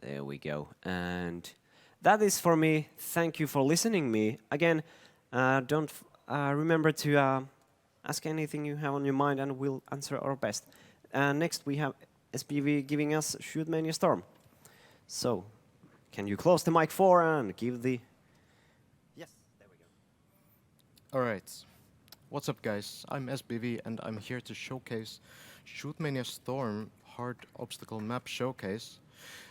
There we go. And that is for me. Thank you for listening me. Again, don't remember to ask anything you have on your mind and we'll answer our best. Next we have SPV giving us Shootmania Storm. So, can you close the mic for and give the... Yes, there we go. Alright, what's up guys? I'm SBV and I'm here to showcase Shootmania Storm Hard Obstacle Map Showcase.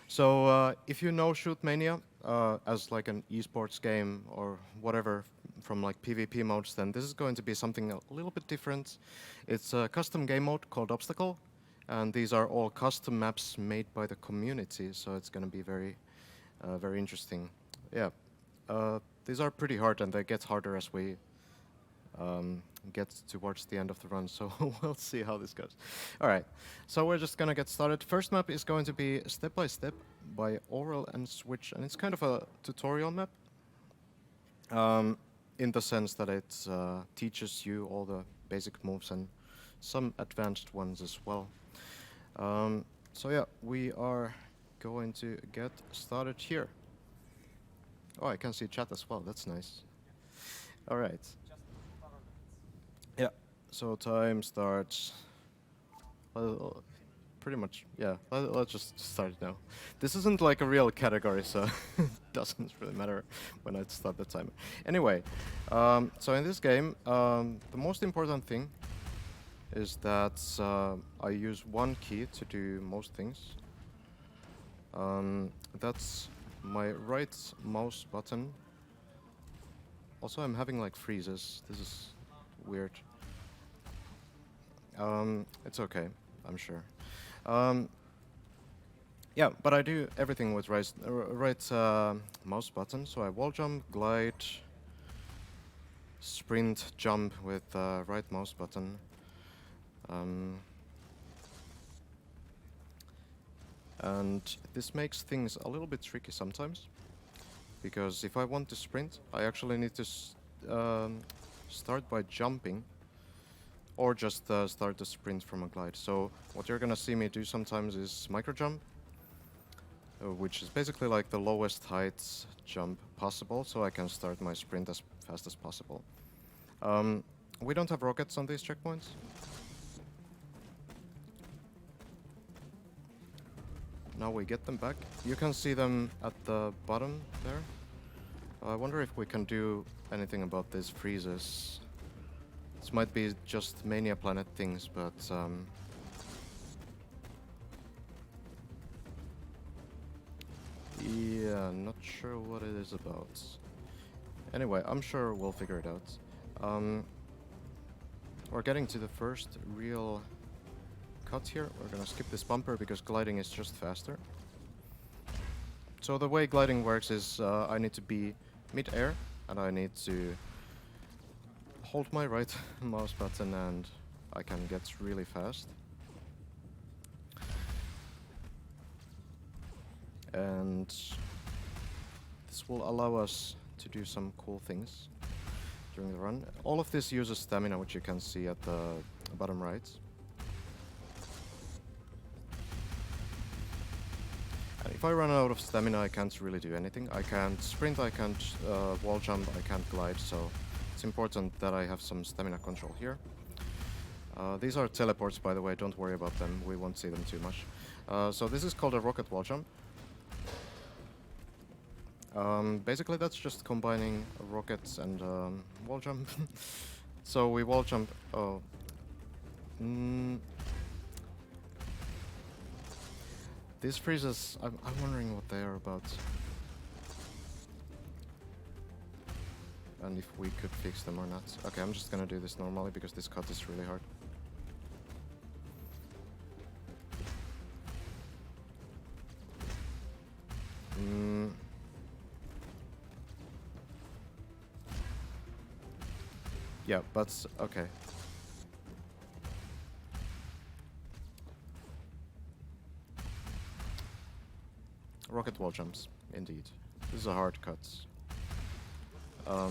So if you know Shootmania as like an esports game or whatever from like PvP modes, then this is going to be something a little bit different. It's a custom game mode called Obstacle, and these are all custom maps made by the community, so it's going to be very interesting. Yeah, these are pretty hard and they get harder as we get towards the end of the run, so we'll see how this goes. Alright, so we're just gonna get started. First map is going to be Step by Step by Oral and Switch, and it's kind of a tutorial map in the sense that it teaches you all the basic moves and some advanced ones as well. So yeah, we are going to get started here. Oh, I can see chat as well, that's nice. Alright. Yeah, so time starts. Pretty much, yeah. Let's just start it now. This isn't like a real category, so it doesn't really matter when I start the timer. Anyway, so in this game, the most important thing is that I use one key to do most things. That's my right mouse button. Also, I'm having like freezes. This is weird. It's okay, I'm sure. Yeah, but I do everything with right mouse button. So I wall jump, glide, sprint, jump with right mouse button. And this makes things a little bit tricky sometimes, because if I want to sprint, I actually need to start by jumping, or just start the sprint from a glide. So what you're gonna see me do sometimes is micro jump, which is basically like the lowest height jump possible, so I can start my sprint as fast as possible. We don't have rockets on these checkpoints. Now we get them back. You can see them at the bottom there. I wonder if we can do anything about these freezes. This might be just Mania Planet things, but yeah, not sure what it is about. Anyway, I'm sure we'll figure it out. We're getting to the first real cut here. We're gonna skip this bumper because gliding is just faster. So the way gliding works is I need to be mid-air and I need to hold my right mouse button and I can get really fast. And this will allow us to do some cool things during the run. All of this uses stamina, which you can see at the bottom right. And if I run out of stamina, I can't really do anything. I can't sprint, I can't wall jump, I can't glide, so it's important that I have some stamina control here. These are teleports, by the way, don't worry about them, we won't see them too much. So this is called a rocket wall jump. Basically that's just combining rockets and wall jump. So we wall jump... Oh. These freezes, I'm wondering what they are about. And if we could fix them or not. Okay, I'm just gonna do this normally because this cut is really hard. Yeah, but okay. Rocket wall jumps, indeed. This is a hard cut. Yeah,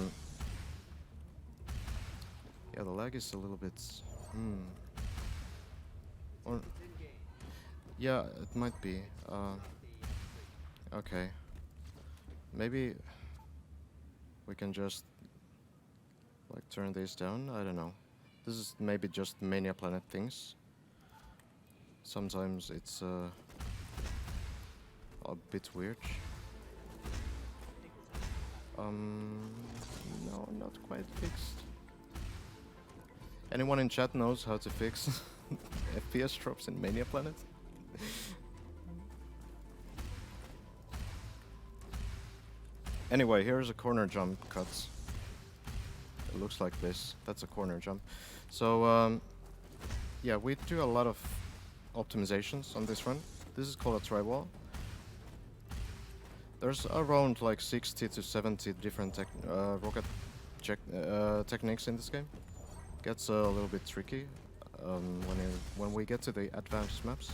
the lag is a little bit... Or, yeah, it might be. Okay. Maybe we can just like turn these down. I don't know. This is maybe just Mania Planet things. Sometimes it's a bit weird. No, not quite fixed. Anyone in chat knows how to fix FPS drops in Mania Planet? Anyway, here's a corner jump cut. It looks like this. That's a corner jump. So, yeah, we do a lot of optimizations on this run. This is called a tri-wall. There's around like 60 to 70 different rocket techniques in this game. Gets a little bit tricky when we get to the advanced maps.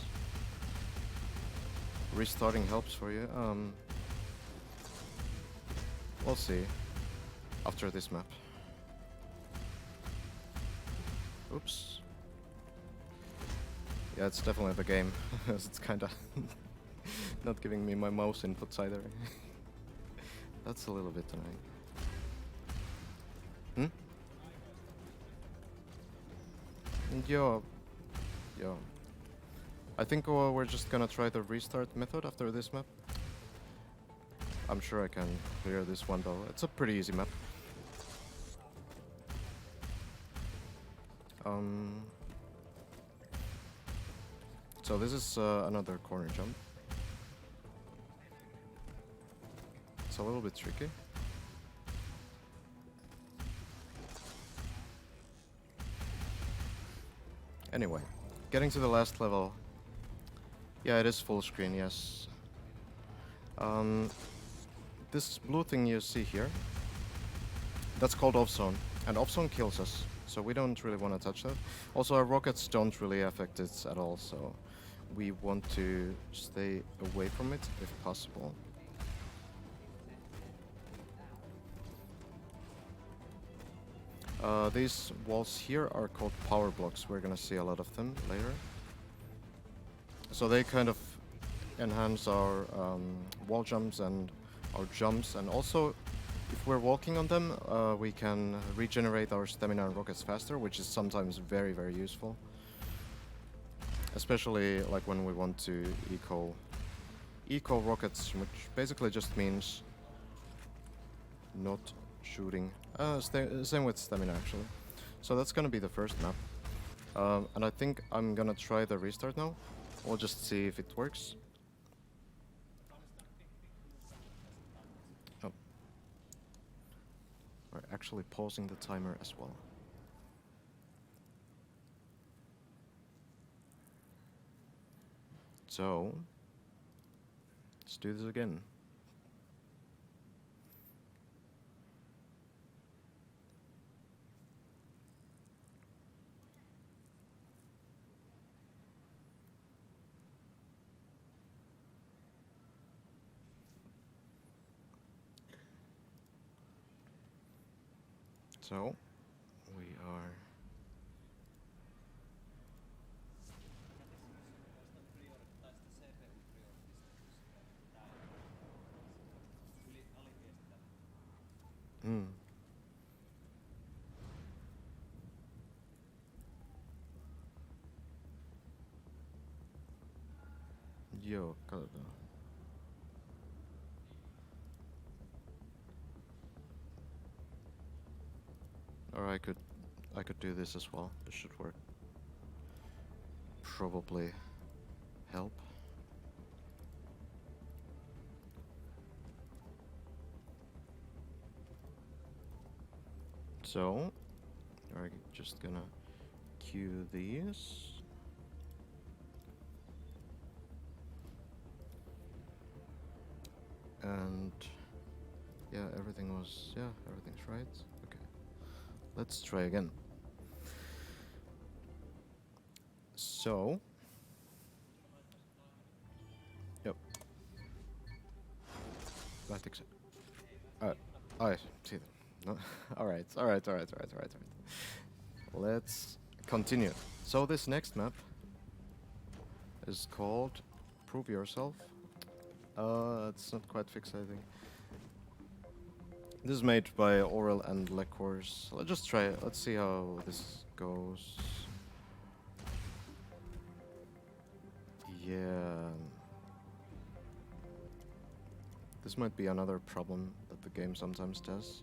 Restarting helps for you. We'll see after this map. Oops. Yeah, it's definitely the game. It's kinda not giving me my mouse inputs either. That's a little bit annoying. Yo. I think we're just gonna try the restart method after this map. I'm sure I can clear this one though. It's a pretty easy map. So this is another corner jump. It's a little bit tricky. Anyway, getting to the last level. Yeah, it is full screen, yes. This blue thing you see here, that's called off zone, and off zone kills us, so we don't really want to touch that. Also, our rockets don't really affect it at all, so we want to stay away from it if possible. These walls here are called power blocks. We're gonna see a lot of them later. So they kind of enhance our wall jumps and our jumps, and also if we're walking on them, we can regenerate our stamina and rockets faster, which is sometimes very, very useful. Especially like when we want to eco rockets, which basically just means not shooting. Same with stamina actually. So that's gonna be the first map. And I think I'm gonna try the restart now. We'll just see if it works. Oh. We're actually pausing the timer as well. So, let's do this again. So, we are... Joo, katsotaan. Or I could do this as well. This should work. Probably help. So, we're just gonna queue these. And yeah, everything's right. Okay. Let's try again. So, yep. I think so. I see. No. All right. Let's continue. So this next map is called Prove Yourself. It's not quite fixed, I think. This is made by Oral and Lecors. Let's just try it. Let's see how this goes. Yeah. This might be another problem that the game sometimes does.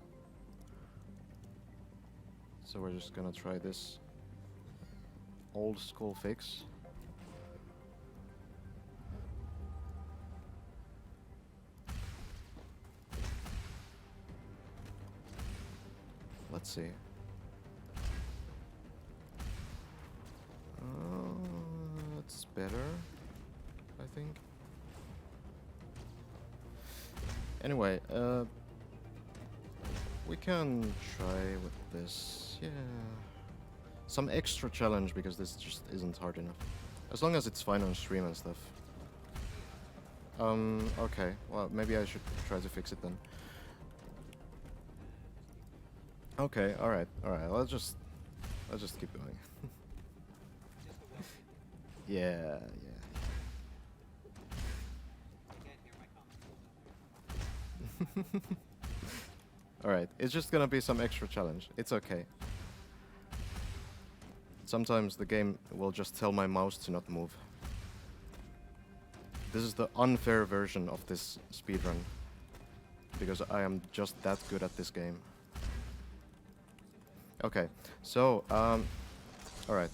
So we're just gonna try this old school fix. Let's see. That's better, I think. Anyway, we can try with this. Yeah. Some extra challenge because this just isn't hard enough. As long as it's fine on stream and stuff. Okay. Well, maybe I should try to fix it then. Okay, alright. Let's just keep going. Yeah. Alright, it's just gonna be some extra challenge. It's okay. Sometimes the game will just tell my mouse to not move. This is the unfair version of this speedrun. Because I am just that good at this game. Okay, so, alright.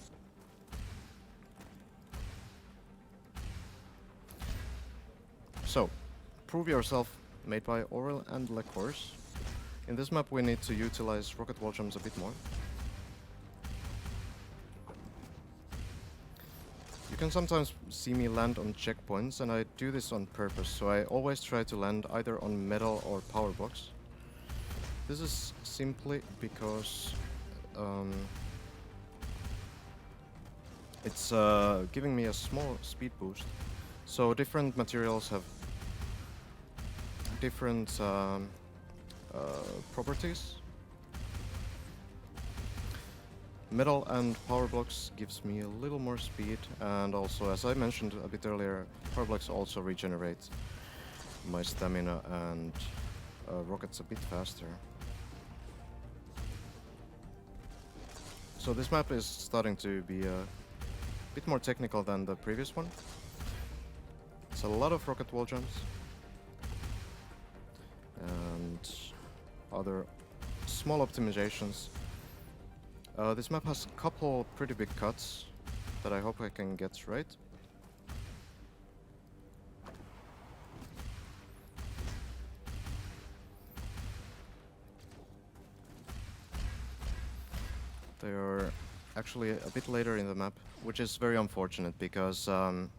So, Prove Yourself, made by Oral and Lecors. In this map we need to utilize rocket wall jumps a bit more. You can sometimes see me land on checkpoints, and I do this on purpose, so I always try to land either on metal or power blocks. This is simply because it's giving me a small speed boost. So different materials have different properties. Metal and power blocks gives me a little more speed, and also, as I mentioned a bit earlier, power blocks also regenerate my stamina and rockets a bit faster. So this map is starting to be a bit more technical than the previous one. It's a lot of rocket wall jumps and other small optimizations. This map has a couple pretty big cuts that I hope I can get right. They are actually a bit later in the map, which is very unfortunate because it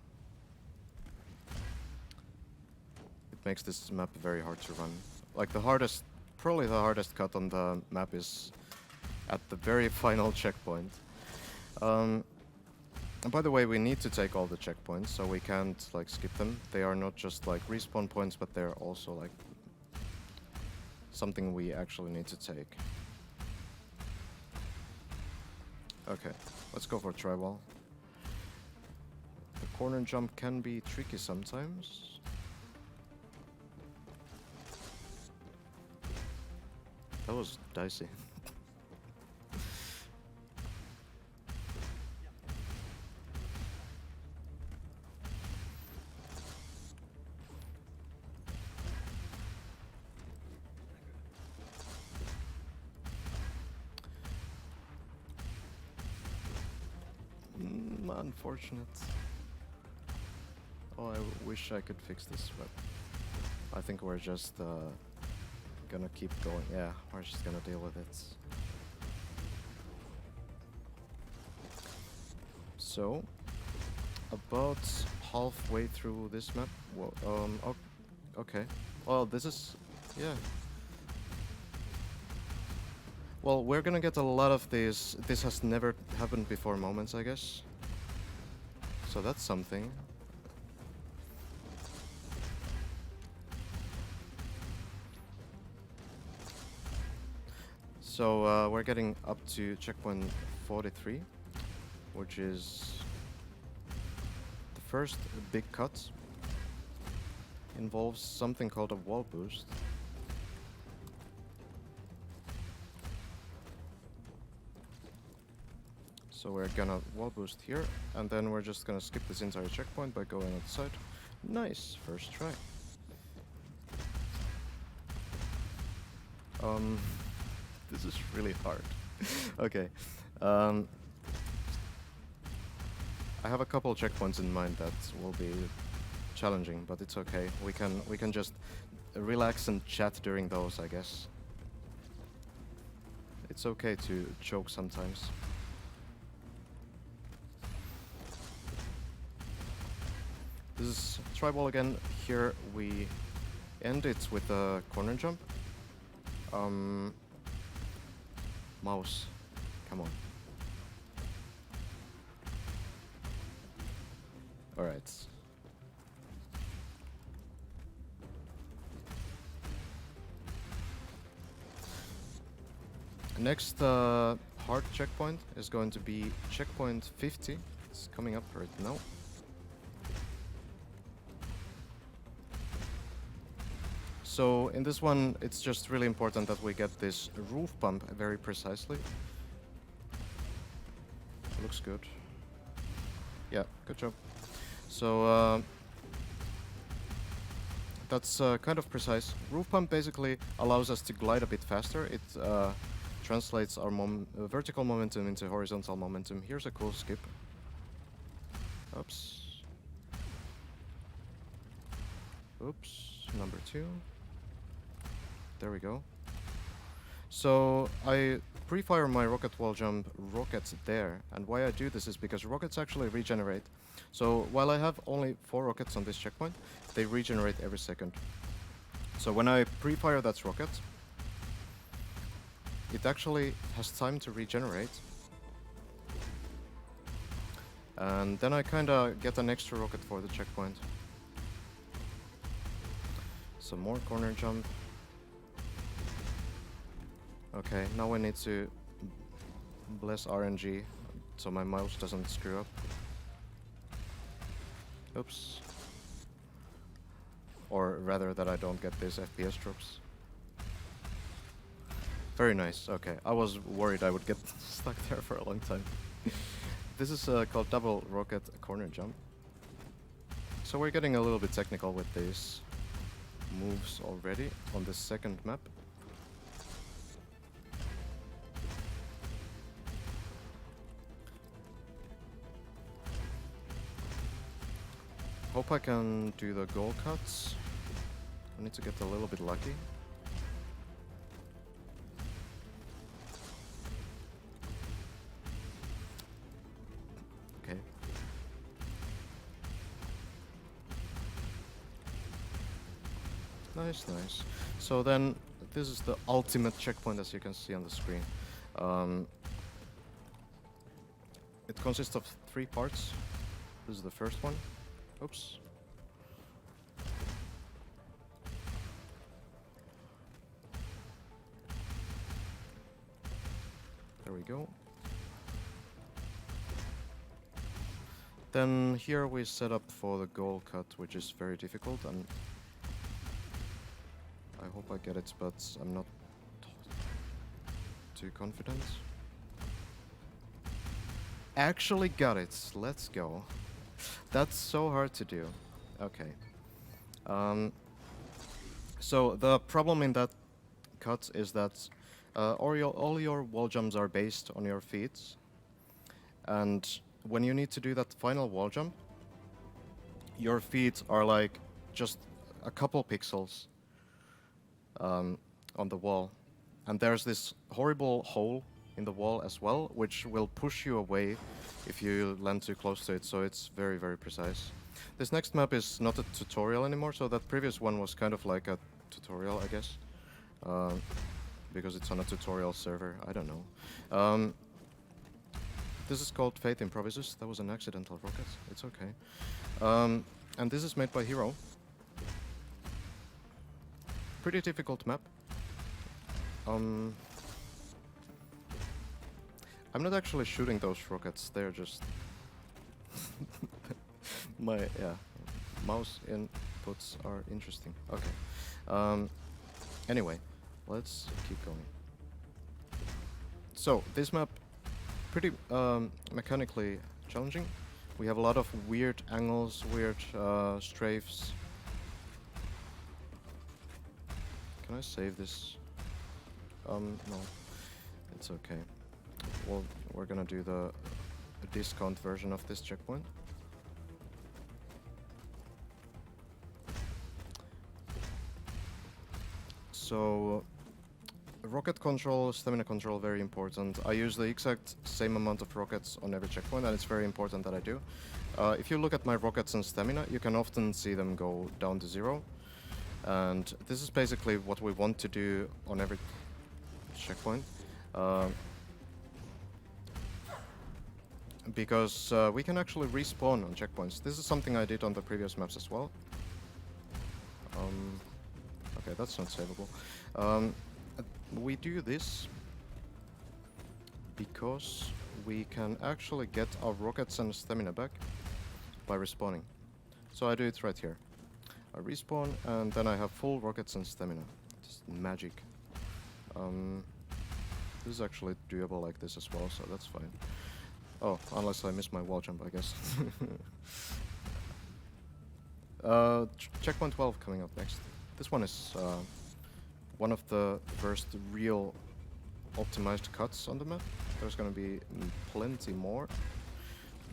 makes this map very hard to run. Like probably the hardest cut on the map is at the very final checkpoint. And by the way, we need to take all the checkpoints, so we can't like skip them. They are not just like respawn points, but they're also like something we actually need to take. Okay, let's go for tri-wall. The corner jump can be tricky sometimes. That was dicey. Unfortunate. Oh, I wish I could fix this, but I think we're just gonna keep going. Yeah, we're just gonna deal with it. So, about halfway through this map. Well, okay. Well, this is, yeah. Well, we're gonna get a lot of these. This has never happened before moments, I guess. So that's something. So we're getting up to checkpoint 43, which is the first big cut involves something called a wall boost. So we're gonna wall boost here, and then we're just gonna skip this entire checkpoint by going outside. Nice, first try. This is really hard. Okay. I have a couple checkpoints in mind that will be challenging, but it's okay. We can just relax and chat during those, I guess. It's okay to choke sometimes. This is tribal again. Here we end it with a corner jump. Mouse, come on. Alright. Next hard checkpoint is going to be checkpoint 50. It's coming up right now. So in this one, it's just really important that we get this roof bump very precisely. Looks good. Yeah, good job. So that's kind of precise. Roof bump basically allows us to glide a bit faster. It translates our vertical momentum into horizontal momentum. Here's a cool skip. Oops. Oops, number 2. There we go. So I pre-fire my rocket wall jump rockets there, and why I do this is because rockets actually regenerate. So while I have only 4 rockets on this checkpoint, they regenerate every second. So when I pre-fire that rocket, it actually has time to regenerate. And then I kinda get an extra rocket for the checkpoint. Some more corner jump. Okay, now I need to bless RNG so my mouse doesn't screw up. Oops. Or rather that I don't get these FPS drops. Very nice, okay. I was worried I would get stuck there for a long time. This is called double rocket corner jump. So we're getting a little bit technical with these moves already on the second map. Hope I can do the goal cuts. I need to get a little bit lucky. Okay. Nice, nice. So then, this is the ultimate checkpoint, as you can see on the screen. It consists of 3 parts. This is the first one. Oops. There we go. Then here we set up for the goal cut, which is very difficult, and I hope I get it, but I'm not too confident. Actually got it. Let's go. That's so hard to do. Okay. So the problem in that cut is that all your wall jumps are based on your feet. And when you need to do that final wall jump, your feet are like just a couple pixels on the wall. And there's this horrible hole in the wall as well, which will push you away if you land too close to it, so it's very, very precise. This next map is not a tutorial anymore, so that previous one was kind of like a tutorial, I guess. Because it's on a tutorial server, I don't know. This is called Fate Improvises. That was an accidental rocket, it's okay. And this is made by Hero. Pretty difficult map. I'm not actually shooting those rockets, they're just... my, yeah, mouse in. outputs are interesting. Okay. Anyway, let's keep going. So this map, pretty mechanically challenging. We have a lot of weird angles, weird strafes. Can I save this? No, it's okay. Well, we're gonna do the discount version of this checkpoint. So, rocket control, stamina control, very important. I use the exact same amount of rockets on every checkpoint, and it's very important that I do. If you look at my rockets and stamina, you can often see them go down to 0. And this is basically what we want to do on every checkpoint. Because we can actually respawn on checkpoints. This is something I did on the previous maps as well. Okay, that's not savable. We do this because we can actually get our rockets and stamina back by respawning. So I do it right here. I respawn and then I have full rockets and stamina. Just magic. This is actually doable like this as well, so that's fine. Oh, unless I miss my wall jump, I guess. Checkpoint 12 coming up next. This one is one of the first real optimized cuts on the map. There's gonna be plenty more.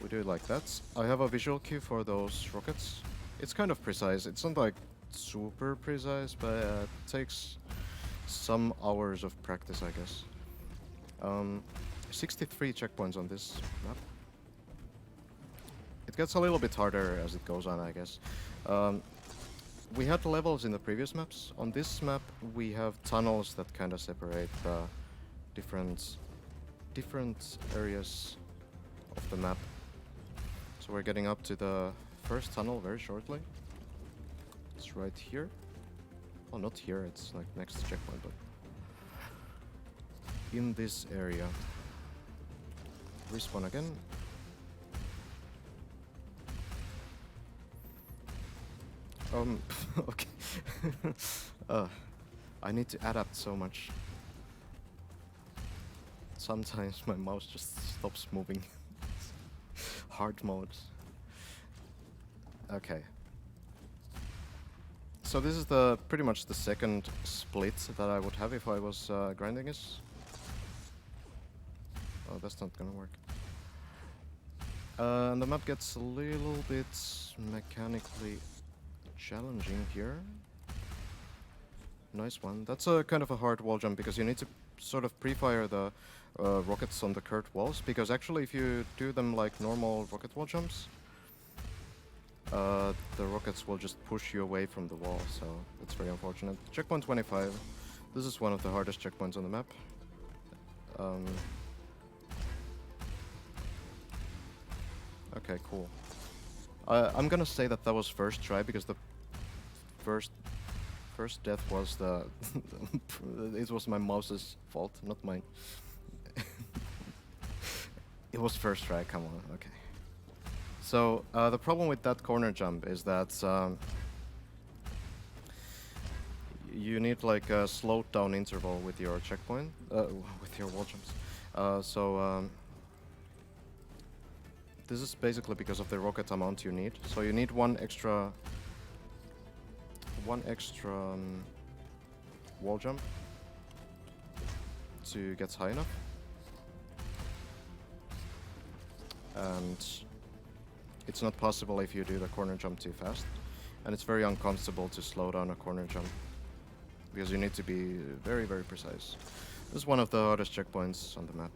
We do it like that. I have a visual cue for those rockets. It's kind of precise. It's not like super precise, but it takes some hours of practice, I guess. 63 checkpoints on this map. It gets a little bit harder as it goes on, I guess. We had levels in the previous maps. On this map, we have tunnels that kind of separate different areas of the map. So we're getting up to the first tunnel very shortly. It's right here. Oh, not here, it's like next checkpoint, but in this area. Respawn again. Okay. I need to adapt so much. Sometimes my mouse just stops moving. Hard mode. Okay. So this is pretty much the second split that I would have if I was grinding this. Oh, that's not gonna work. And the map gets a little bit mechanically challenging here. Nice one. That's a kind of a hard wall jump because you need to sort of pre-fire the rockets on the curved walls, because actually if you do them like normal rocket wall jumps, the rockets will just push you away from the wall, so it's very unfortunate. Checkpoint 25. This is one of the hardest checkpoints on the map. Okay, cool. I'm gonna say that was first try because the first death was it was my mouse's fault, not mine. It was first try, come on, okay. So the problem with that corner jump is that you need like a slowed down interval with your checkpoint, with your wall jumps. This is basically because of the rocket amount you need. So you need one extra wall jump to get high enough. And it's not possible if you do the corner jump too fast. And it's very uncomfortable to slow down a corner jump, because you need to be very, very precise. This is one of the hardest checkpoints on the map.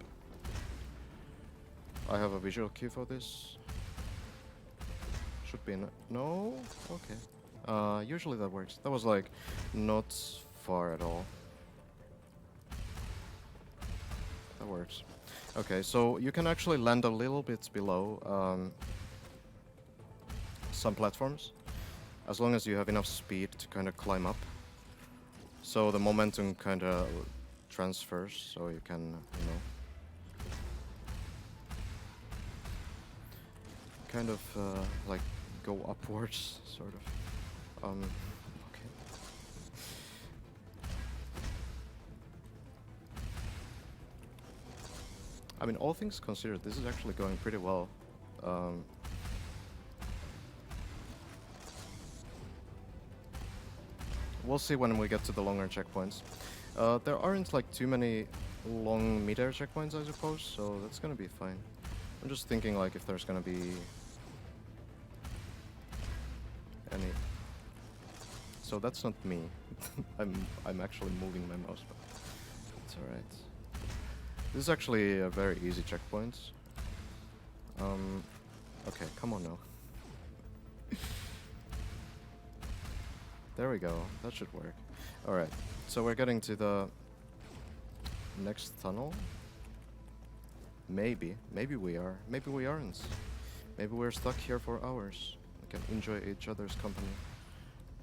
I have a visual cue for this. Should be no? Okay. Usually that works. That was like not far at all. That works. Okay, so you can actually land a little bit below some platforms, as long as you have enough speed to kind of climb up. So the momentum kind of transfers, so you can, you know, kind of like go upwards, sort of. Okay. I mean, all things considered, this is actually going pretty well. We'll see when we get to the longer checkpoints. There aren't like too many long mid-air checkpoints, I suppose, so that's gonna be fine. I'm just thinking like if there's gonna be any. So that's not me. I'm actually moving my mouse, but it's alright. This is actually a very easy checkpoint. Okay, come on now. There we go. That should work. Alright, so we're getting to the next tunnel. Maybe. Maybe we are. Maybe we aren't. Maybe we're stuck here for hours. We can enjoy each other's company.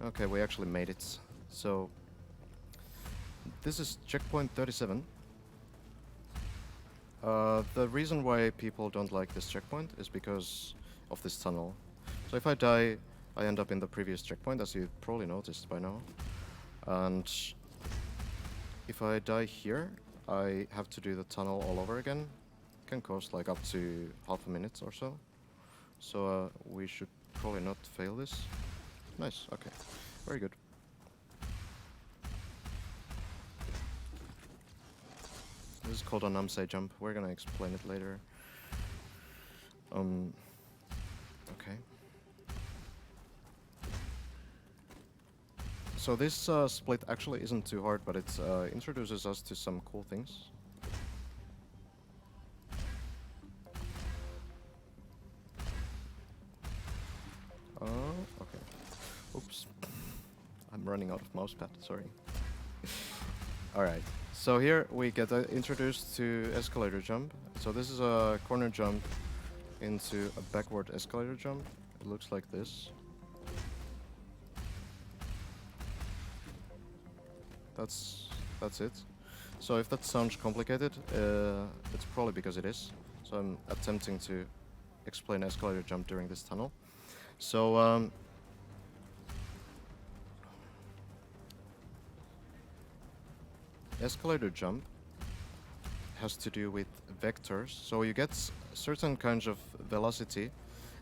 Okay, we actually made it. So, this is checkpoint 37. The reason why people don't like this checkpoint is because of this tunnel. So if I die, I end up in the previous checkpoint, as you probably noticed by now. And if I die here, I have to do the tunnel all over again. Can cost like up to half a minute or so. So we should probably not fail this. Nice, okay. Very good. This is called a Namsei jump. We're gonna explain it later. Okay. So this split actually isn't too hard, but it introduces us to some cool things. Okay. Oops. I'm running out of mousepad, sorry. Alright, so here we get introduced to escalator jump. So this is a corner jump into a backward escalator jump. It looks like this. That's it. So if that sounds complicated, it's probably because it is. So I'm attempting to explain escalator jump during this tunnel. So escalator jump has to do with vectors. So you get certain kinds of velocity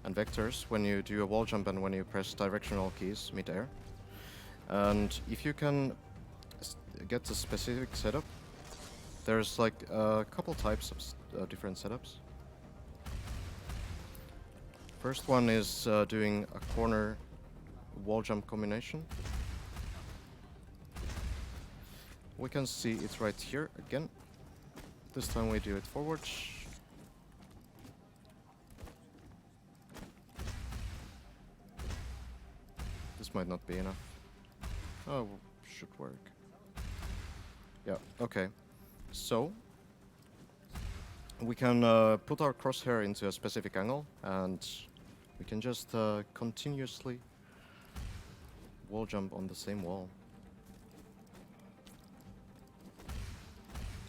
and vectors when you do a wall jump and when you press directional keys mid-air. And if you can get a specific setup, there's like a couple types of different setups. First one is doing a corner wall jump combination. We can see it right here again. This time we do it forward. This might not be enough. Oh, should work. Yeah, okay. So, we can put our crosshair into a specific angle and we can just continuously wall jump on the same wall.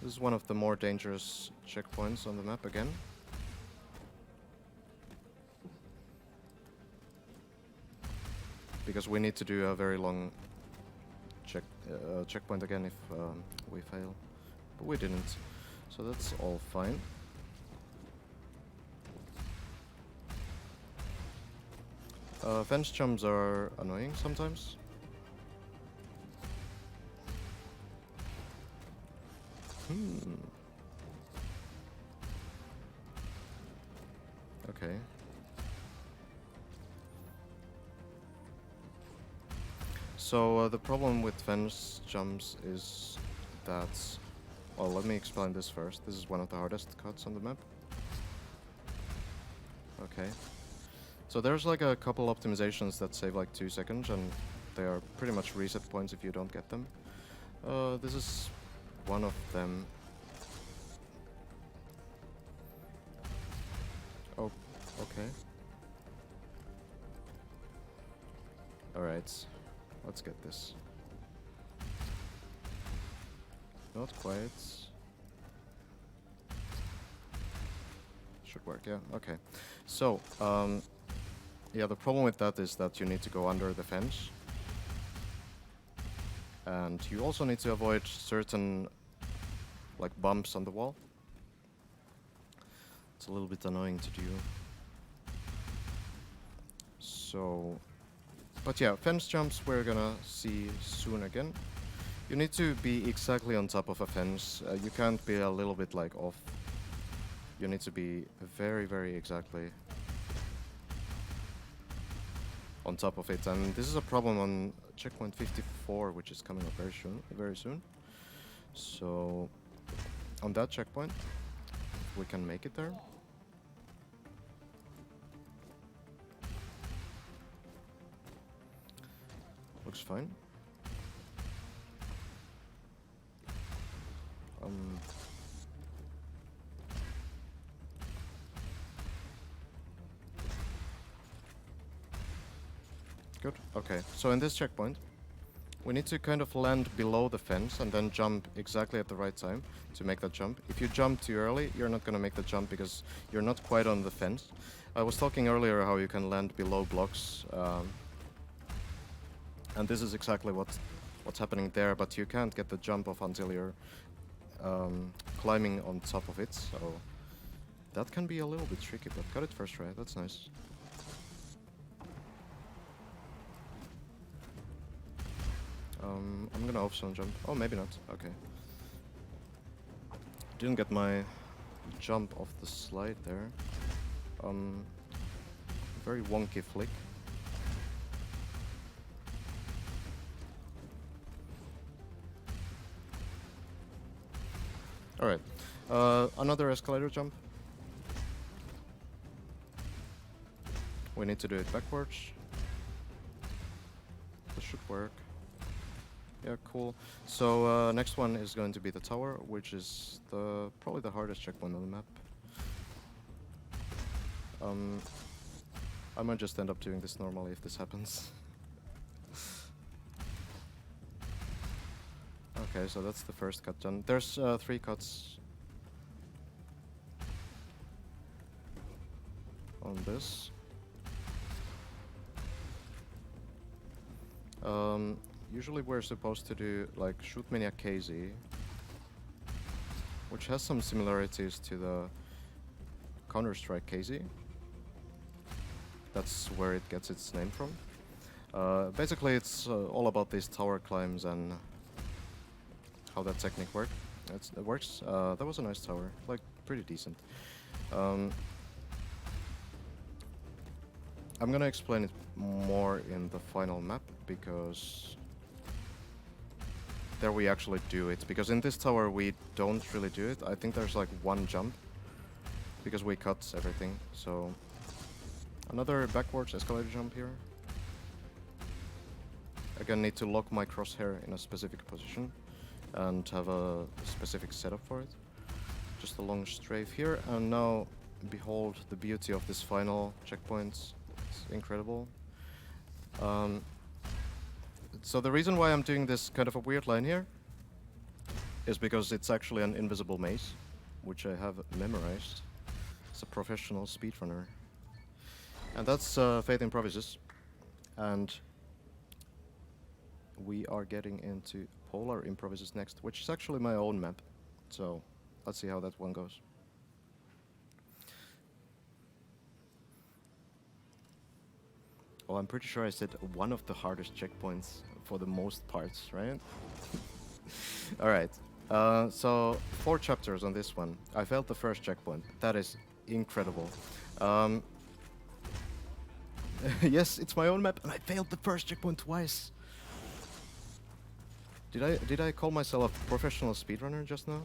This is one of the more dangerous checkpoints on the map again. Because we need to do a very long checkpoint again if we fail. But we didn't, so that's all fine. Fence jumps are annoying sometimes. Okay. So the problem with fence jumps is that, well, let me explain this first. This is one of the hardest cuts on the map. Okay. So there's like a couple optimizations that save like 2 seconds and they are pretty much reset points if you don't get them. This is one of them. Oh, okay. Alright, let's get this. Not quite. Should work, yeah, okay. So, yeah, the problem with that is that you need to go under the fence. And you also need to avoid certain like bumps on the wall. It's a little bit annoying to do. So, but yeah, fence jumps we're gonna see soon again. You need to be exactly on top of a fence. You can't be a little bit like off. You need to be very, very exactly on top of it. And this is a problem on checkpoint 54, which is coming up very soon. Very soon. So, on that checkpoint, we can make it there. Looks fine. Good. Okay. So in this checkpoint, we need to kind of land below the fence and then jump exactly at the right time to make that jump. If you jump too early, you're not going to make the jump because you're not quite on the fence. I was talking earlier how you can land below blocks, and this is exactly what's happening there. But you can't get the jump off until you're climbing on top of it. So that can be a little bit tricky. But got it first try. That's nice. I'm gonna off-zone jump. Oh, maybe not. Okay. Didn't get my jump off the slide there. Very wonky flick. Alright. Another escalator jump. We need to do it backwards. This should work. Yeah, cool. So next one is going to be the tower, which is probably the hardest checkpoint on the map. I might just end up doing this normally if this happens. Okay, so that's the first cut done. There's 3 cuts on this. Usually we're supposed to do like Shootmania KZ, which has some similarities to the Counter-Strike KZ. That's where it gets its name from. Basically it's all about these tower climbs and how that technique works. That was a nice tower, like pretty decent. I'm gonna explain it more in the final map because there we actually do it. Because in this tower we don't really do it. I think there's like 1 jump because we cut everything. So another backwards escalator jump here. Again, need to lock my crosshair in a specific position and have a specific setup for it. Just a long strafe here, and now behold the beauty of this final checkpoint. It's incredible. So the reason why I'm doing this kind of a weird line here is because it's actually an invisible maze, which I have memorized as a professional speedrunner. And that's Faith Improvises. And we are getting into Polar Improvises next, which is actually my own map. So let's see how that one goes. Well, I'm pretty sure I said one of the hardest checkpoints for the most parts, right? Alright, so 4 chapters on this one. I failed the first checkpoint. That is incredible. Yes, it's my own map, and I failed the first checkpoint twice. Did I call myself a professional speedrunner just now?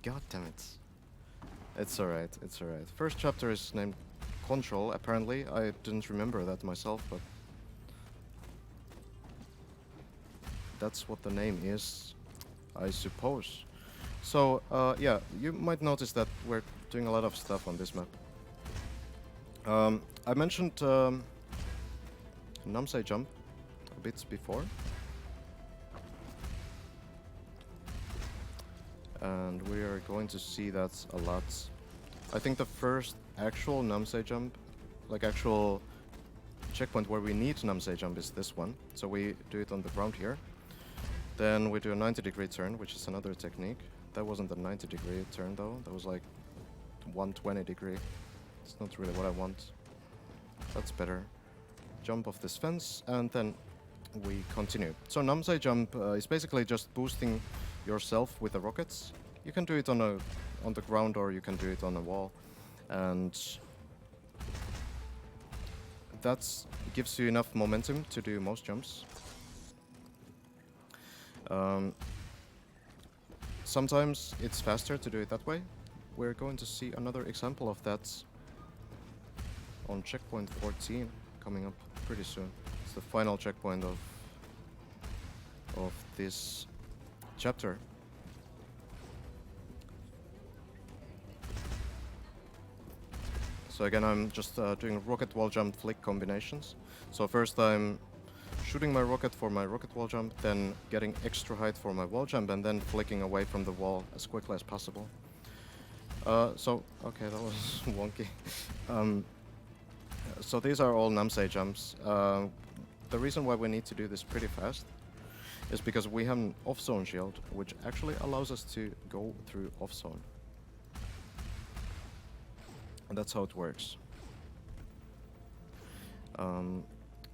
God damn it. It's alright, it's alright. First chapter is named Control, apparently. I didn't remember that myself, but that's what the name is, I suppose. So, yeah, you might notice that we're doing a lot of stuff on this map. I mentioned Namsei jump a bit before. And we are going to see that a lot. I think the first actual Namsei jump, like actual checkpoint where we need Namsei jump is this one. So we do it on the ground here. Then we do a 90-degree turn, which is another technique. That wasn't a 90-degree turn though. That was like 120-degree. It's not really what I want. That's better. Jump off this fence, and then we continue. So Namsei jump is basically just boosting yourself with the rockets. You can do it on the ground, or you can do it on a wall, and that gives you enough momentum to do most jumps. Sometimes it's faster to do it that way. We're going to see another example of that on checkpoint 14 coming up pretty soon. It's the final checkpoint of this chapter. So again, I'm just doing rocket wall jump flick combinations. So first I'm shooting my rocket for my rocket wall jump, then getting extra height for my wall jump, and then flicking away from the wall as quickly as possible. Okay, that was wonky. So these are all Namsei jumps. The reason why we need to do this pretty fast is because we have an off-zone shield, which actually allows us to go through off-zone. And that's how it works.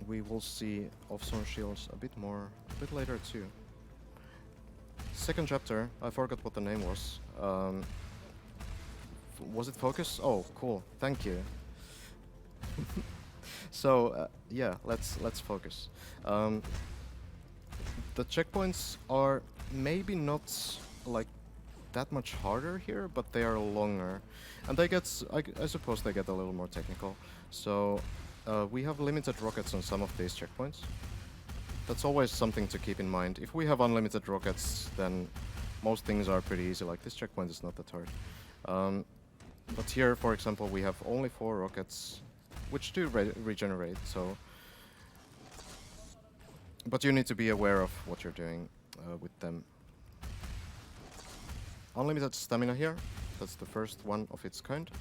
We will see off-zone shields a bit later too. Second chapter, I forgot what the name was. Was it Focus? Oh, cool. Thank you. So yeah, let's focus. The checkpoints are maybe not like that much harder here, but they are longer, and they get I suppose they get a little more technical. So we have limited rockets on some of these checkpoints. That's always something to keep in mind. If we have unlimited rockets, then most things are pretty easy. Like this checkpoint is not that hard. But here, for example, we have only 4 rockets, which do regenerate, so... But you need to be aware of what you're doing with them. Unlimited stamina here. That's the first one of its kind.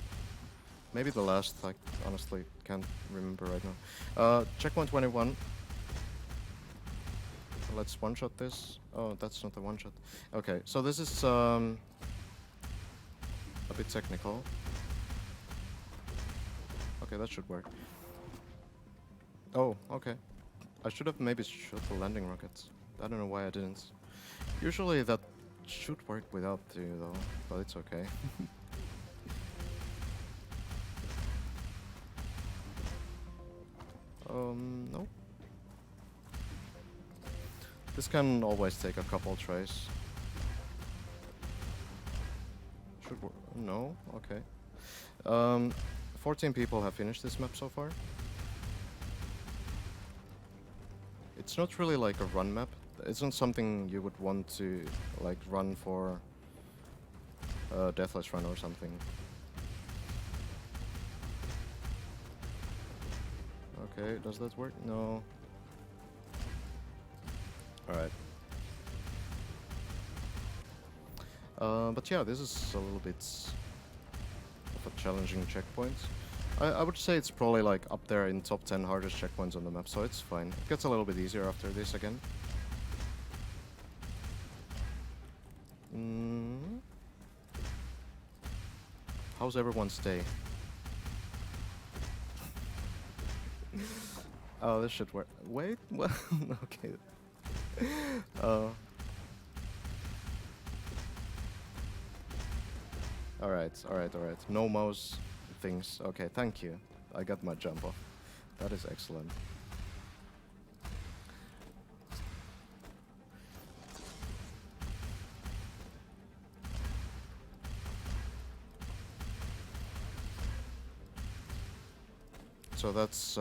Maybe the last, I honestly can't remember right now. Checkpoint 21. Let's one-shot this. Oh, that's not a one-shot. Okay, so this is a bit technical. Okay, that should work. Oh, okay. I should have maybe shot the landing rockets. I don't know why I didn't. Usually that should work without you though, but it's okay. No. This can always take a couple tries. Should work. No? Okay. 14 people have finished this map so far. It's not really like a run map. It's not something you would want to like run for a Deathless run or something. Okay, does that work? No. Alright. But yeah, this is a little bit of a challenging checkpoint. I would say it's probably like up there in top 10 hardest checkpoints on the map, so it's fine. It gets a little bit easier after this again. How's everyone's day? Oh, this should work. Wait, what? Okay. Alright. No mouse things. Okay, thank you. I got my jump off. That is excellent. So that's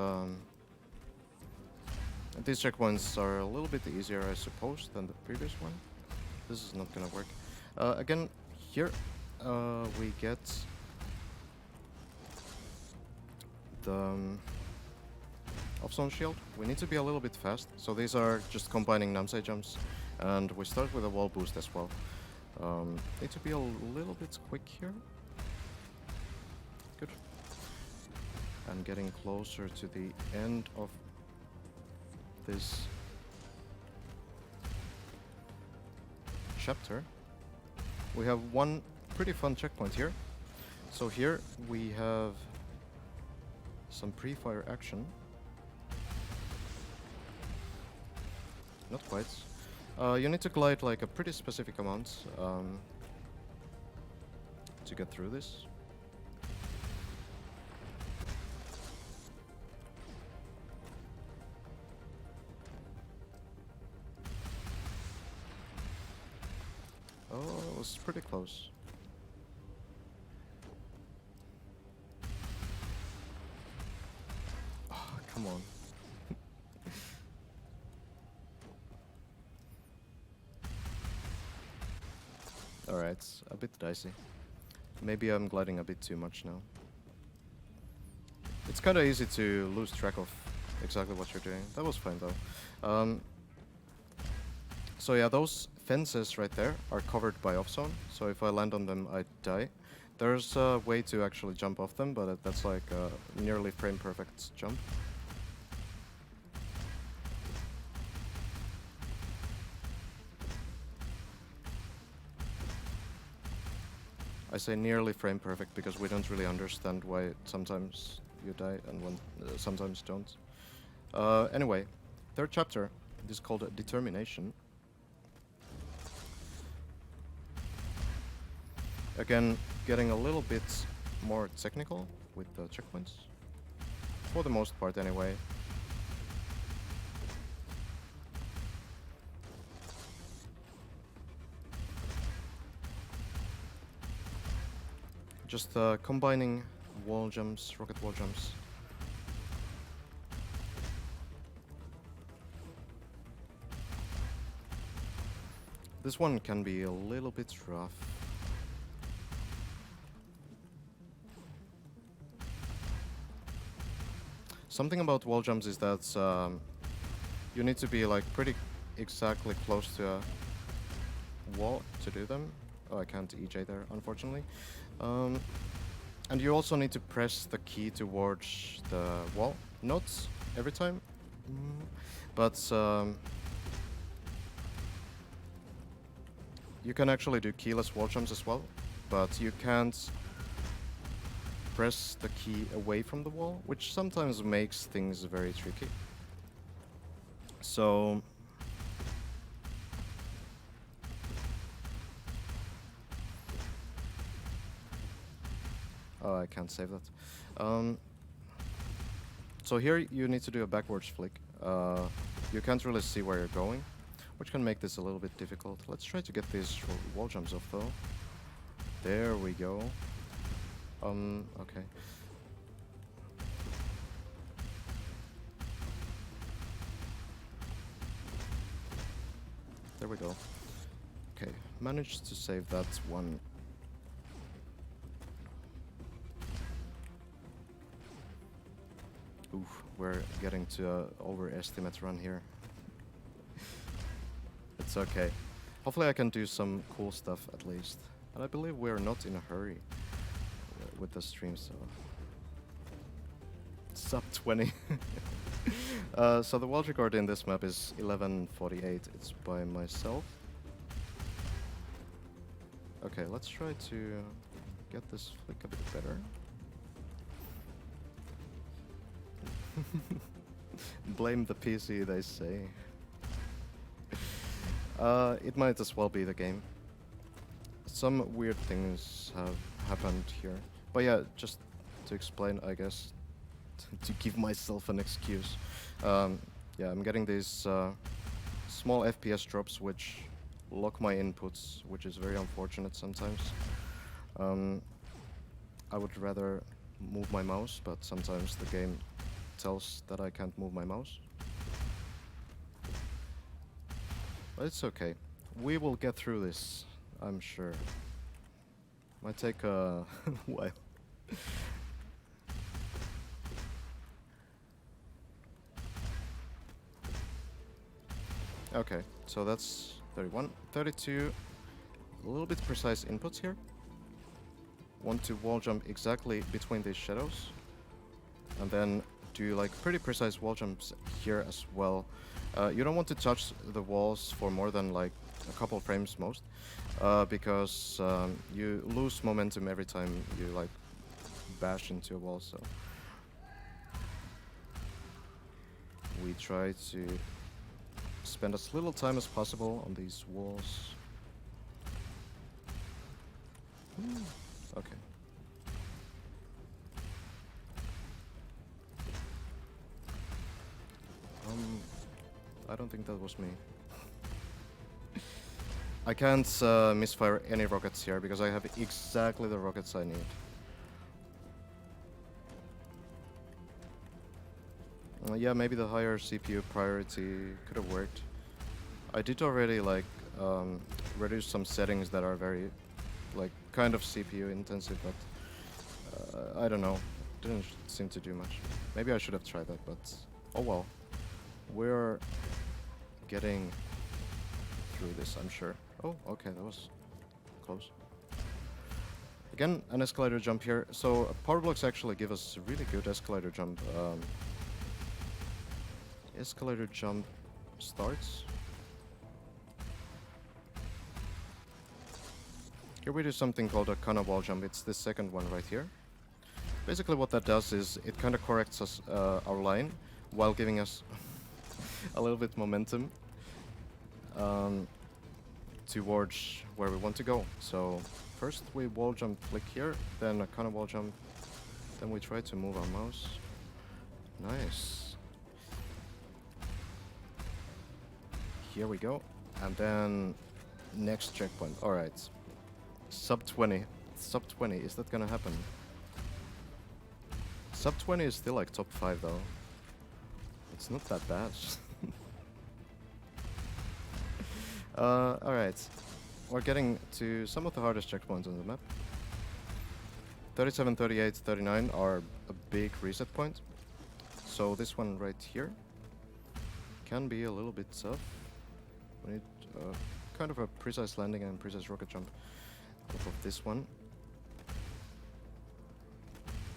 these checkpoints are a little bit easier, I suppose, than the previous one. This is not gonna work. Again, here we get the off-zone shield. We need to be a little bit fast, so these are just combining Namsei jumps, and we start with a wall boost as well. Need to be a little bit quick here. Good. I'm getting closer to the end of this chapter. We have one pretty fun checkpoint here. So here we have some pre-fire action. Not quite. You need to glide like a pretty specific amount to get through this. Oh, it was pretty close. Oh, come on. Alright, it's a bit dicey. Maybe I'm gliding a bit too much now. It's kind of easy to lose track of exactly what you're doing. That was fine though. So yeah, those fences right there are covered by off-zone, so if I land on them, I die. There's a way to actually jump off them, but that's like a nearly frame-perfect jump. I say nearly frame-perfect because we don't really understand why sometimes you die and when sometimes don't. Anyway, third chapter. This is called Determination. Again, getting a little bit more technical with the checkpoints. For the most part, anyway. Just combining wall jumps, rocket wall jumps. This one can be a little bit rough. Something about wall jumps is that you need to be like pretty exactly close to a wall to do them. Oh, I can't EJ there, unfortunately. And you also need to press the key towards the wall. Not every time, but you can actually do keyless wall jumps as well, but you can't press the key away from the wall, which sometimes makes things very tricky. So oh, I can't save that. So here you need to do a backwards flick. You can't really see where you're going, which can make this a little bit difficult. Let's try to get these wall jumps off though. There we go. Okay. There we go. Okay, managed to save that one. Oof, we're getting to an overestimate run here. It's okay. Hopefully I can do some cool stuff at least. And I believe we're not in a hurry with the stream, so... Sub 20. So the world record in this map is 11:48. It's by myself. Okay, let's try to get this flick a bit better. Blame the PC, they say. It might as well be the game. Some weird things have happened here. But yeah, just to explain, I guess, to give myself an excuse. Yeah, I'm getting these small FPS drops which lock my inputs, which is very unfortunate sometimes. I would rather move my mouse, but sometimes the game tells that I can't move my mouse. But it's okay. We will get through this, I'm sure. Might take a while. Okay, so that's 31. 32, a little bit precise inputs here. Want to wall jump exactly between these shadows. and then do like pretty precise wall jumps here as well. You don't want to touch the walls for more than like a couple frames most, because you lose momentum every time you like bash into a wall. So we try to spend as little time as possible on these walls. Okay. I don't think that was me. I can't misfire any rockets here because I have exactly the rockets I need. Yeah, maybe the higher CPU priority could have worked. I did already like reduce some settings that are very like kind of CPU intensive, but I don't know. Didn't seem to do much. Maybe I should have tried that, but oh well. We're getting through this, I'm sure. Oh, okay, that was close. Again, an escalator jump here. So power blocks actually give us a really good escalator jump. Escalator jump starts. Here we do something called a Kana wall jump. It's the second one right here. Basically what that does is it kind of corrects us our line while giving us a little bit momentum towards where we want to go. So first we wall jump flick here, then a Kana wall jump, then we try to move our mouse. Nice. Here we go. And then next checkpoint. Alright. Sub 20. Sub 20. Is that gonna happen? Sub 20 is still like top 5 though. It's not that bad. Alright. We're getting to some of the hardest checkpoints on the map. 37, 38, 39 are a big reset point. So this one right here can be a little bit tough. We need kind of a precise landing and precise rocket jump off of this one.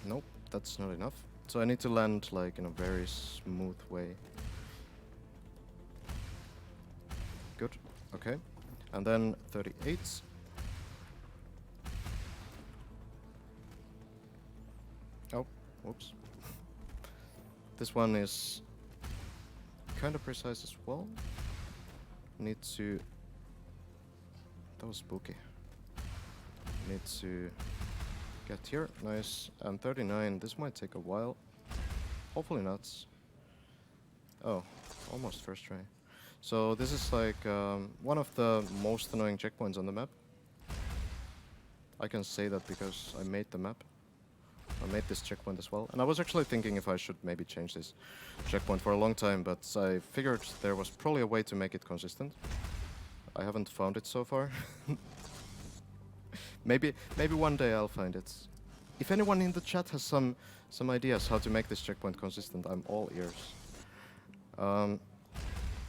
Nope, that's not enough. So I need to land like in a very smooth way. Good, okay. And then 38. Oh, whoops. This one is kind of precise as well. Need to... That was spooky. Need to get here. Nice. And 39. This might take a while. Hopefully not. Oh, almost first try. So this is like one of the most annoying checkpoints on the map. I can say that because I made the map. I made this checkpoint as well. And I was actually thinking if I should maybe change this checkpoint for a long time, but I figured there was probably a way to make it consistent. I haven't found it so far. Maybe one day I'll find it. If anyone in the chat has some ideas how to make this checkpoint consistent, I'm all ears.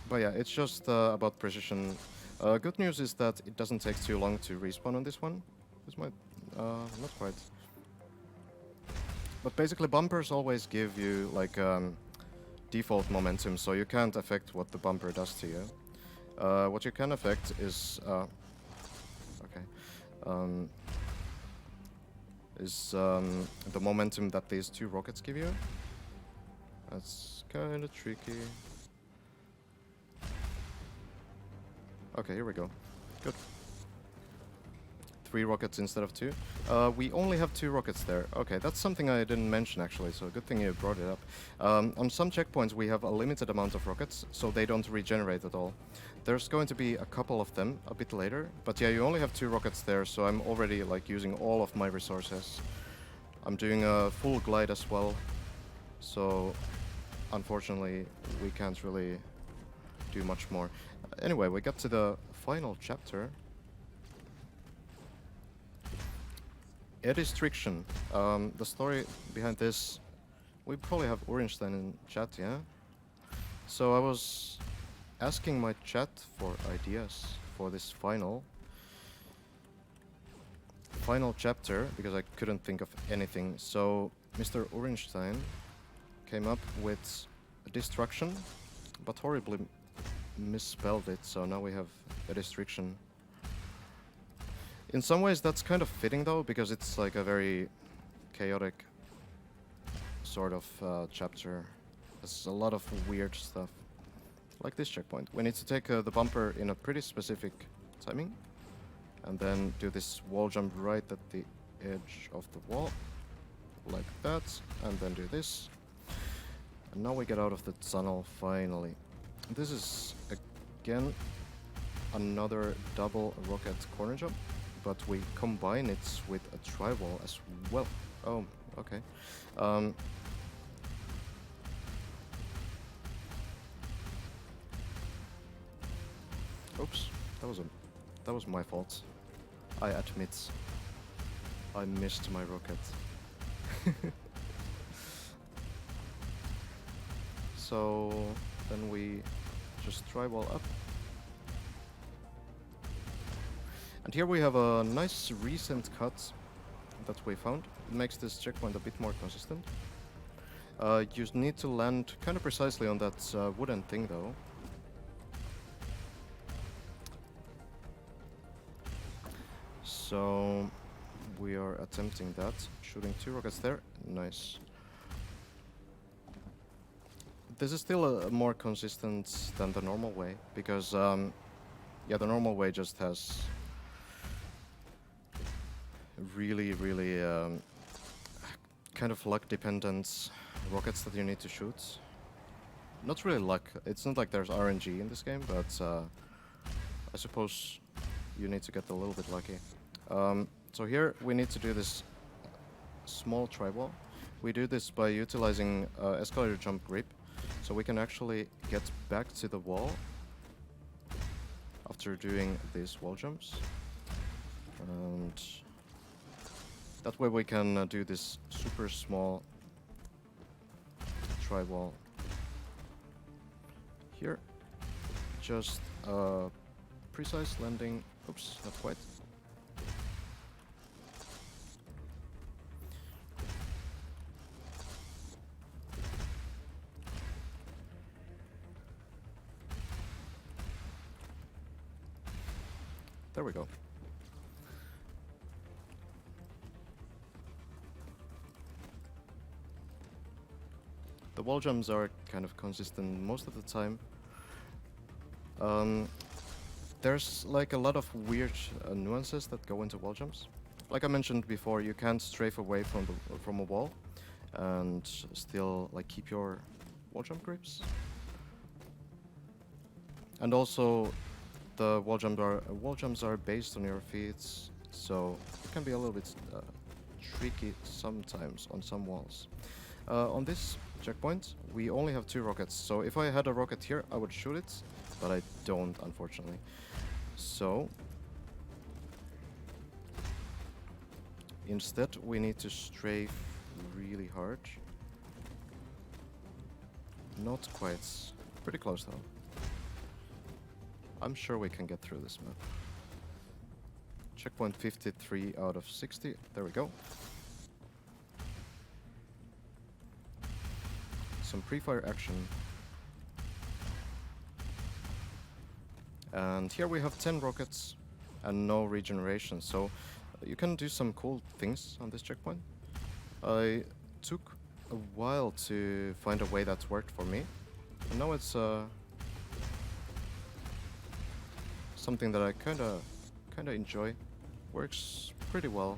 But yeah, it's just about precision. Good news is that it doesn't take too long to respawn on this one. This might... not quite. But basically bumpers always give you like default momentum, so you can't affect what the bumper does to you. What you can affect is... the momentum that these two rockets give you. That's kind of tricky. Okay, here we go. Good. 3 rockets instead of 2. We only have 2 rockets there. Okay, that's something I didn't mention actually, so good thing you brought it up. On some checkpoints we have a limited amount of rockets, so they don't regenerate at all. There's going to be a couple of them a bit later, but yeah, you only have 2 rockets there, so I'm already like using all of my resources. I'm doing a full glide as well, so unfortunately we can't really do much more. Anyway, we got to the final chapter. Edistriction. The story behind this, we probably have Orangestein in chat, yeah? So I was asking my chat for ideas for this final chapter because I couldn't think of anything. So Mr. Orangestein, came up with destruction, but horribly misspelled it, so now we have a restriction. In some ways that's kind of fitting though, because it's like a very chaotic sort of chapter. There's a lot of weird stuff. Like this checkpoint. We need to take the bumper in a pretty specific timing, and then do this wall jump right at the edge of the wall, like that, and then do this. And now we get out of the tunnel finally. This is again another double rocket corner jump, but we combine it with a tri-wall as well. Oh, okay. Oops, that was my fault. I admit, I missed my rocket. So then we just tri-wall up. And here we have a nice recent cut that we found. It makes this checkpoint a bit more consistent. You need to land kind of precisely on that wooden thing though. So we are attempting that, shooting 2 rockets there. Nice. This is still more consistent than the normal way, because yeah, the normal way just has really kind of luck dependent rockets that you need to shoot. Not really luck, it's not like there's RNG in this game, but I suppose you need to get a little bit lucky. So here we need to do this small tri-wall. We do this by utilizing escalator jump grip, so we can actually get back to the wall after doing these wall jumps. And that way we can do this super small tri-wall here. Just precise landing. Oops, not quite. There we go. The wall jumps are kind of consistent most of the time. There's like a lot of weird nuances that go into wall jumps. Like I mentioned before, you can't strafe away from a wall and still like keep your wall jump grips. And also, the wall jumps are based on your feet, so it can be a little bit tricky sometimes on some walls. On this checkpoint, we only have 2 rockets, so if I had a rocket here, I would shoot it, but I don't, unfortunately. So instead, we need to strafe really hard. Not quite. Pretty close though. I'm sure we can get through this map. Checkpoint 53 out of 60. There we go. Some pre-fire action. And here we have 10 rockets and no regeneration, so you can do some cool things on this checkpoint. I took a while to find a way that worked for me, and now it's something that I kinda enjoy. Works pretty well.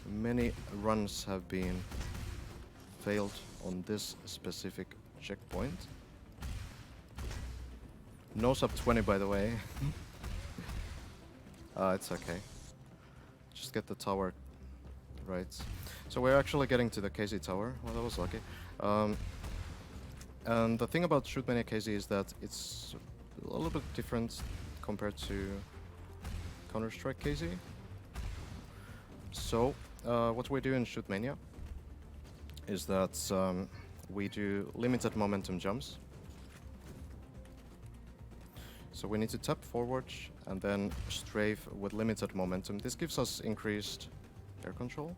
Many runs have been failed on this specific checkpoint. No sub 20, by the way. It's okay. Just get the tower right. So we're actually getting to the KZ tower. Well, that was lucky. And the thing about Shootmania KZ is that it's a little bit different compared to Counter-Strike KZ. So, what we do in Shootmania is that we do limited momentum jumps. So we need to tap forward and then strafe with limited momentum. This gives us increased air control.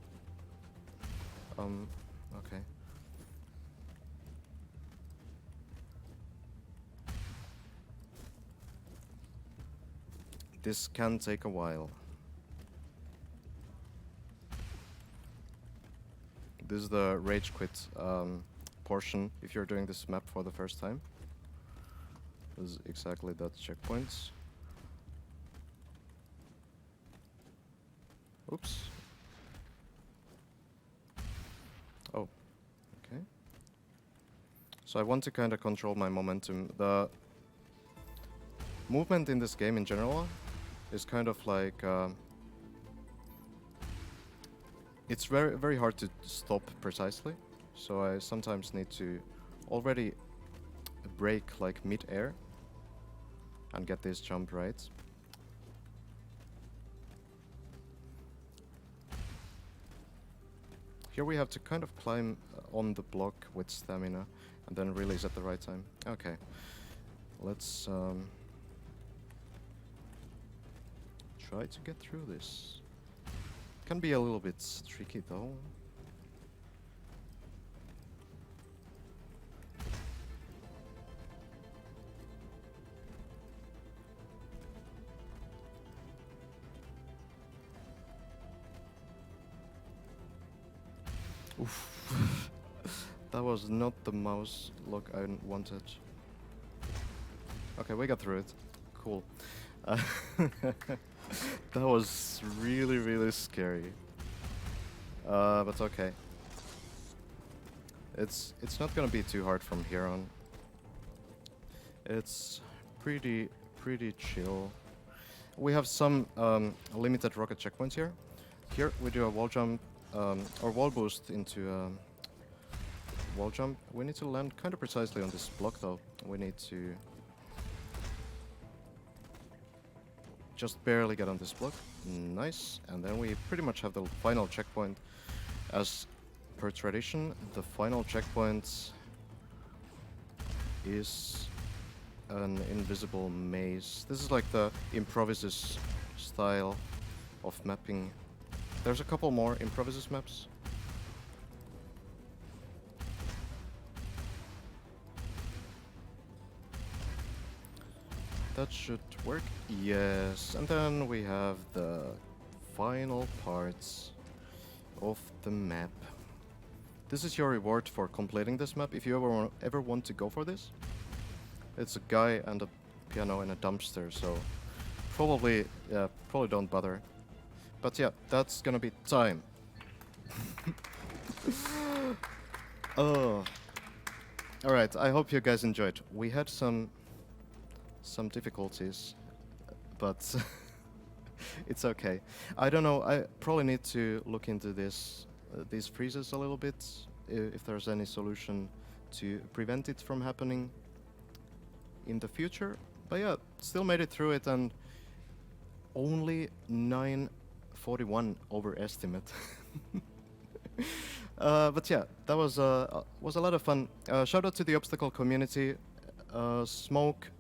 Okay. This can take a while. This is the rage quit portion if you're doing this map for the first time. This is exactly that checkpoint. Oops. Oh, okay. So I want to kind of control my momentum. The movement in this game in general is kind of like it's very, very hard to stop precisely. So I sometimes need to already brake like mid-air and get this jump right. Here we have to kind of climb on the block with stamina and then release at the right time. Okay, let's try to get through this. Can be a little bit tricky though. Oof. That was not the mouse lock I wanted. Okay, we got through it. Cool. That was really, really scary. But okay. It's not gonna be too hard from here on. It's pretty chill. We have some limited rocket checkpoints here. Here we do a wall jump or wall boost into wall jump. We need to land kind of precisely on this block though. We need to just barely get on this block. Nice. And then we pretty much have the final checkpoint. As per tradition, the final checkpoint is an invisible maze. This is like the improvisus style of mapping. There's a couple more improvisus maps. That should work. Yes, and then we have the final parts of the map. This is your reward for completing this map. If you ever want to go for this, it's a guy and a piano and a dumpster. So probably don't bother. But yeah, that's gonna be time. Oh, all right. I hope you guys enjoyed. We had some difficulties, but it's okay. I don't know. I probably need to look into this these freezes a little bit, if there's any solution to prevent it from happening in the future. But yeah, still made it through it, and only 941 overestimate. But yeah, that was a lot of fun. Shout out to the obstacle community, Smoke,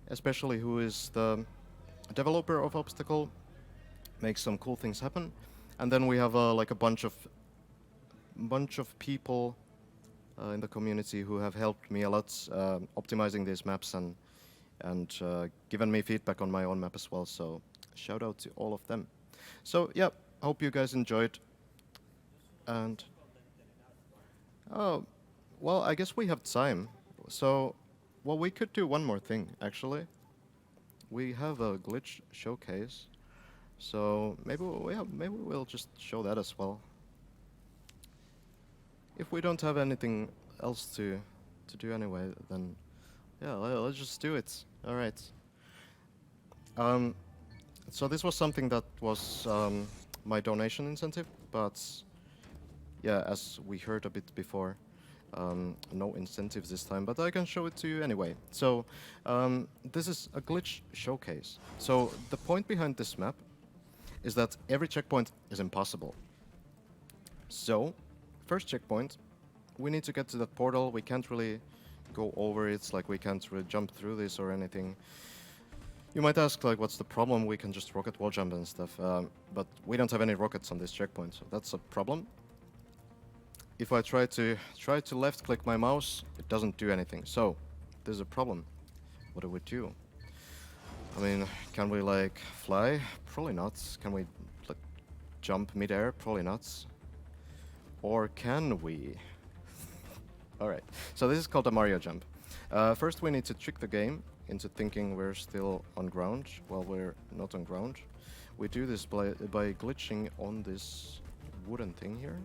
especially, who is the developer of Obstacle, makes some cool things happen. And then we have like a bunch of people in the community who have helped me a lot optimizing these maps and given me feedback on my own map as well. So shout out to all of them. So yeah, hope you guys enjoyed. And oh, well, I guess we have time. So, well, we could do one more thing actually. We have a glitch showcase, so maybe we'll just show that as well. If we don't have anything else to do anyway, then yeah, let's just do it. All right. So this was something that was my donation incentive, but yeah, as we heard a bit before, no incentives this time, but I can show it to you anyway. So this is a glitch showcase. So the point behind this map is that every checkpoint is impossible. So first checkpoint, we need to get to that portal. We can't really go over it, like we can't really jump through this or anything. You might ask, like, what's the problem? We can just rocket wall jump and stuff, but we don't have any rockets on this checkpoint, so that's a problem. If I try to left-click my mouse, it doesn't do anything. So there's a problem. What do we do? I mean, can we like fly? Probably not. Can we like jump mid-air? Probably not. Or can we? All right. So this is called a Mario jump. First, we need to trick the game into thinking we're still on ground while we're not on ground. We do this by glitching on this wooden thing here.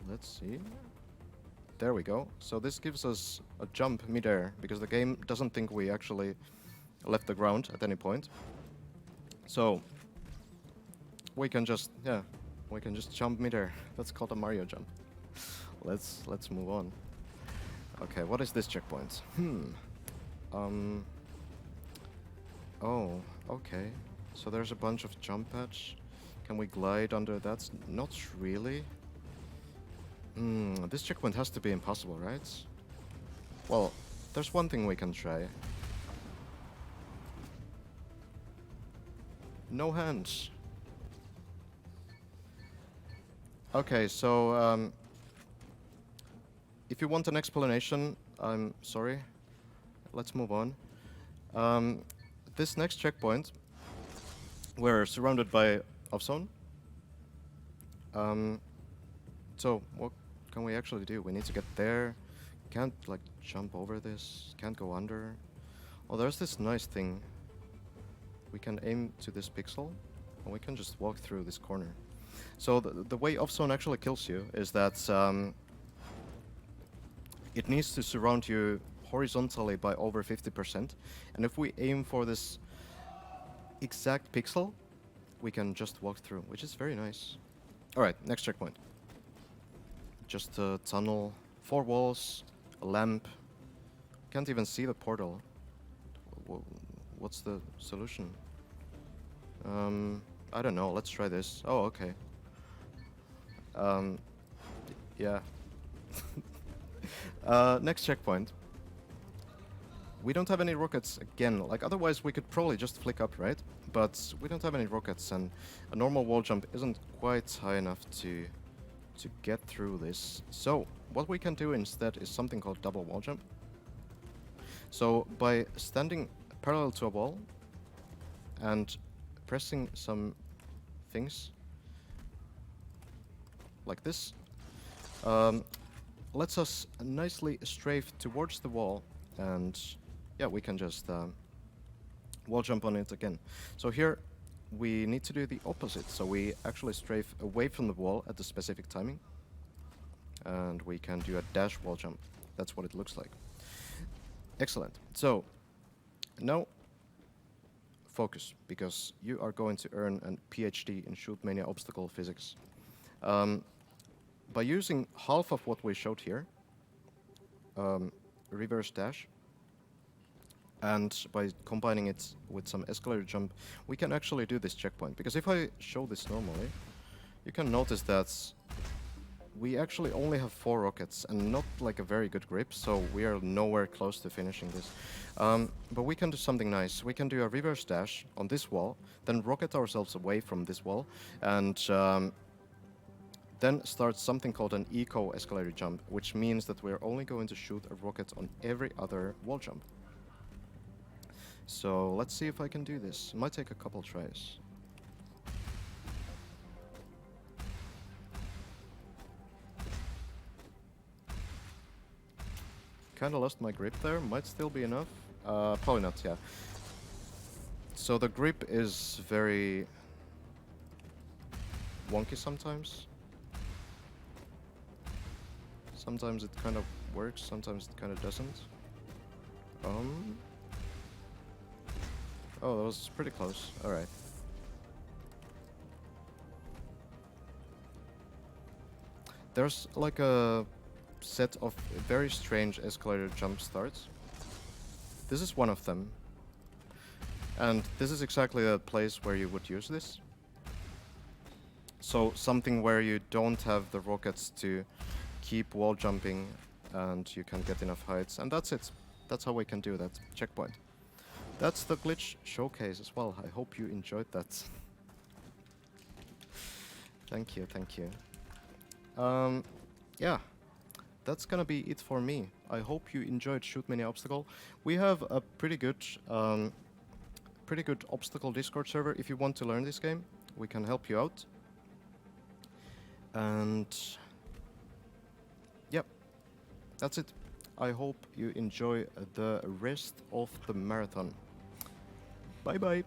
Let's see. There we go. So this gives us a jump mid-air because the game doesn't think we actually left the ground at any point. So we can just jump mid-air. That's called a Mario jump. Let's move on. Okay, what is this checkpoint? Oh, okay. So there's a bunch of jump pads. Can we glide under that? Not really. This checkpoint has to be impossible, right? Well, there's one thing we can try. No hands. Okay, so if you want an explanation, I'm sorry. Let's move on. This next checkpoint, we're surrounded by off-zone. So what can we actually do? We need to get there. Can't like jump over this. Can't go under. Oh, there's this nice thing. We can aim to this pixel, and we can just walk through this corner. So the way off-zone actually kills you is that it needs to surround you horizontally by over 50%. And if we aim for this exact pixel, we can just walk through, which is very nice. All right, next checkpoint. Just a tunnel, 4 walls, a lamp. Can't even see the portal. What's the solution? I don't know. Let's try this. Oh, okay. Yeah. Next checkpoint. We don't have any rockets again. Like, otherwise we could probably just flick up, right? But we don't have any rockets, and a normal wall jump isn't quite high enough to get through this. So what we can do instead is something called double wall jump. So by standing parallel to a wall and pressing some things like this, lets us nicely strafe towards the wall, and yeah, we can just wall jump on it again. So here we need to do the opposite. So we actually strafe away from the wall at the specific timing, and we can do a dash wall jump. That's what it looks like. Excellent. So now focus, because you are going to earn a PhD in Shootmania obstacle physics. By using half of what we showed here, reverse dash, and by combining it with some escalator jump, we can actually do this checkpoint. Because if I show this normally, you can notice that we actually only have 4 rockets and not like a very good grip, so we are nowhere close to finishing this. But we can do something nice. We can do a reverse dash on this wall, then rocket ourselves away from this wall, and then start something called an eco escalator jump, which means that we're only going to shoot a rocket on every other wall jump. So let's see if I can do this. It might take a couple tries. Kinda lost my grip there. Might still be enough. Probably not, yeah. So the grip is very wonky sometimes. Sometimes it kind of works, sometimes it kind of doesn't. Oh, that was pretty close. Alright. There's like a set of very strange escalator jump starts. This is one of them. And this is exactly the place where you would use this. So something where you don't have the rockets to keep wall jumping and you can get enough heights. And that's it. That's how we can do that checkpoint. that's the glitch showcase as well. I hope you enjoyed that. Thank you, thank you. Yeah, that's gonna be it for me. I hope you enjoyed Shootmania Obstacle. We have a pretty good obstacle Discord server. If you want to learn this game, we can help you out. And yep, that's it. I hope you enjoy the rest of the marathon. Bye bye.